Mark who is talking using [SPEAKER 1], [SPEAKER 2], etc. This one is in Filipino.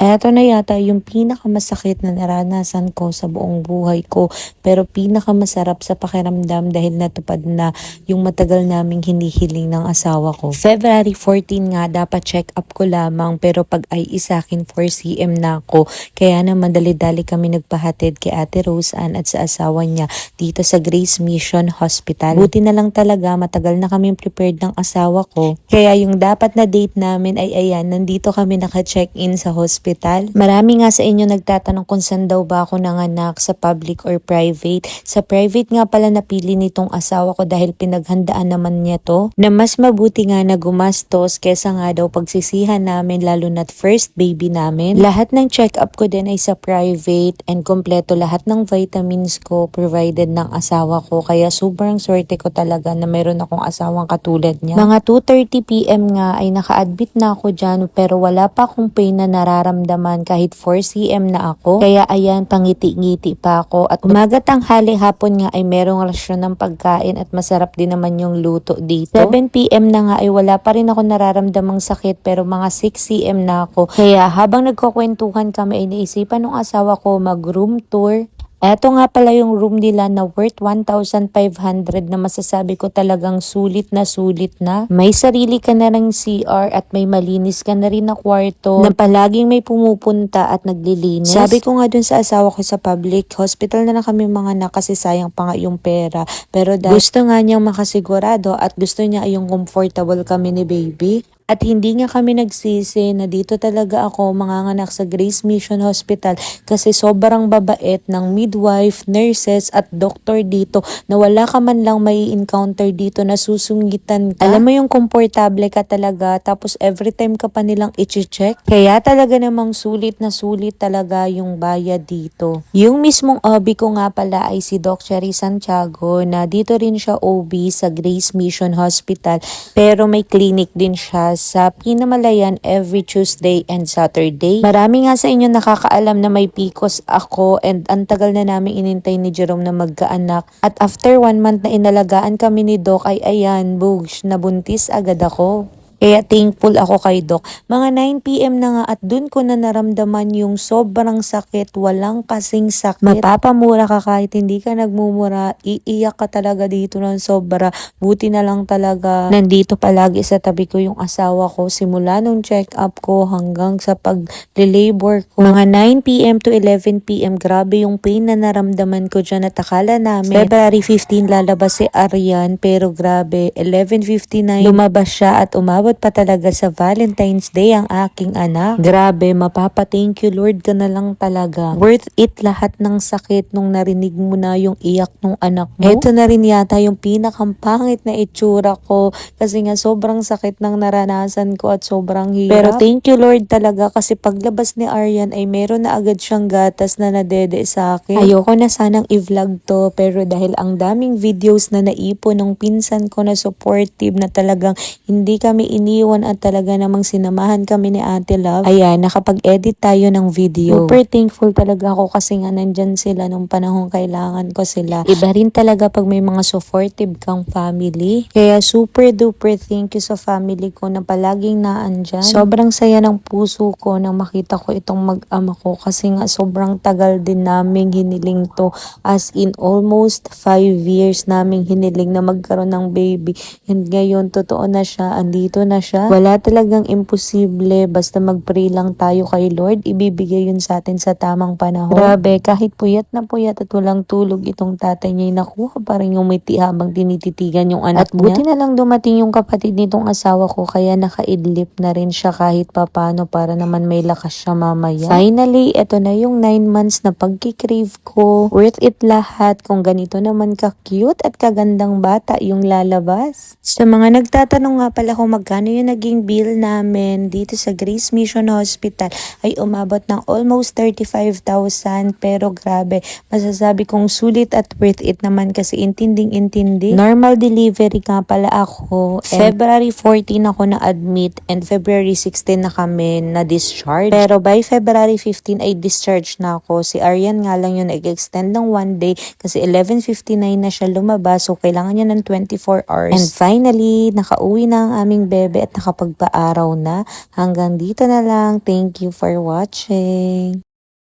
[SPEAKER 1] Eto na yata yung pinakamasakit na naranasan ko sa buong buhay ko, pero pinakamasarap sa pakiramdam dahil natupad na yung matagal naming hinihiling ng asawa ko. February 14 nga dapat check up ko lamang, pero pag ay isakin 4cm na ako, kaya naman dali-dali kami nagpahatid kay Ate Rose Ann at sa asawa niya dito sa Grace Mission Hospital. Buti na lang talaga matagal na kami prepared ng asawa ko, kaya yung dapat na date namin ay ayan, nandito kami naka-check-in sa hospital. Marami nga sa inyo nagtatanong kung saan daw ba ako nanganak, sa public or private. Sa private nga pala napili nitong asawa ko dahil pinaghandaan naman niya to, na mas mabuti nga na gumastos kesa nga daw pagsisihan namin, lalo na't first baby namin. Lahat ng check-up ko din ay sa private and kompleto lahat ng vitamins ko provided ng asawa ko, kaya sobrang swerte ko talaga na meron akong asawang katulad niya. Mga 2:30 PM nga ay naka-admit na ako dyan, pero wala pa akong pain na nararamdaman kahit 4cm na ako. Kaya ayan, pangiti-ngiti pa ako. At umaga, tanghali, hapon nga ay merong rasyon ng pagkain at masarap din naman yung luto dito. 7 PM na nga ay wala pa rin ako nararamdamang sakit, pero mga 6cm na ako. Kaya habang nagkukwentuhan kami ay naisipan ng asawa ko mag-room tour. Eto nga pala yung room nila na worth 1,500 na masasabi ko talagang sulit na sulit na. May sarili ka na ng CR at may malinis ka na rin na kwarto na palaging may pumupunta at naglilinis. Sabi ko nga dun sa asawa ko sa public hospital na kami mga anak kasi sayang pa nga yung pera. Pero dahil gusto nga niyang makasigurado at gusto niya yung comfortable kami ni baby. At hindi nga kami nagsisi na dito talaga ako manganganak sa Grace Mission Hospital kasi sobrang babait ng midwife, nurses at doctor dito na wala ka man lang may encounter dito na susungitan ka. Alam mo yung komportable ka talaga, tapos every time ka pa nilang i-check. Kaya talaga namang sulit na sulit talaga yung bayad dito. Yung mismong OB ko nga pala ay si Doc Cherry Santiago, na dito rin siya OB sa Grace Mission Hospital, pero may clinic din siya sa Pinamalayan every Tuesday and Saturday. Marami nga sa inyo nakakaalam na may PCOS ako, and ang tagal na namin inintay ni Jerome na magkaanak. At after 1 month na inalagaan kami ni Doc ay ayan, bugs, nabuntis agad ako. Kaya thankful ako kay Doc. Mga 9 PM na nga at dun ko na naramdaman yung sobrang sakit, walang kasing sakit. Mapapamura ka kahit hindi ka nagmumura, iiyak ka talaga dito ng sobra. Buti na lang talaga nandito palagi sa tabi ko yung asawa ko simula nung check-up ko hanggang sa pag-labor ko. Mga 9 PM to 11 PM, grabe yung pain na naramdaman ko dyan at akala namin February 15 lalabas si Arian, pero grabe, 11:59 lumabas siya at umabot pa talaga sa Valentine's Day ang aking anak. Grabe, mapapa-thank you Lord ka na lang talaga. Worth it lahat ng sakit nung narinig mo na yung iyak ng anak mo. Ito na rin yata yung pinakampangit na itsura ko kasi nga sobrang sakit ng naranasan ko at sobrang hirap. Pero thank you Lord talaga kasi paglabas ni Arian ay meron na agad siyang gatas na nadede sa akin. Ayoko na sanang i-vlog to, pero dahil ang daming videos na naipon ng pinsan ko na supportive na talagang hindi kami iniwan at talaga namang sinamahan kami ni Ate Love. Ayan, nakapag-edit tayo ng video. Super thankful talaga ako kasi nga nandyan sila nung panahong kailangan ko sila. Iba rin talaga pag may mga supportive kang family. Kaya super duper thank you sa family ko na palaging naandyan. Sobrang saya ng puso ko nang makita ko itong mag-ama ko kasi nga sobrang tagal din naming hiniling to. As in almost 5 years naming hiniling na magkaroon ng baby. And ngayon, totoo na siya. Andito na siya. Wala talagang imposible. Basta mag-pray lang tayo kay Lord. Ibibigay yun sa atin sa tamang panahon. Grabe, kahit puyat na puyat at walang tulog itong tatay niya, nakuha pa rin yung ngiti habang tinititigan yung anak niya. At buti na lang dumating yung kapatid nitong asawa ko, kaya nakaidlip na rin siya kahit papano para naman may lakas siya mamaya. Finally, eto na yung 9 months na pagkikrave ko. Worth it lahat kung ganito naman ka-cute at kagandang bata yung lalabas. Sa mga nagtatanong nga pala kung magkano yung naging bill namin dito sa Grace Mission Hospital, ay umabot ng almost 35,000, pero grabe, masasabi kong sulit at worth it naman kasi intinding-intindi. Normal delivery nga pala ako. February 14 ako na-admit and February 16 na kami na-discharge. Pero by February 15 ay discharge na ako. Si Arian nga lang yung nag-extend ng 1 day kasi 11:59 na siya lumabas, so kailangan niya ng 24 hours. And finally, nakauwi na ang aming bebe. bebe at nakapagpaaraw na. Hanggang dito na lang. Thank you for watching.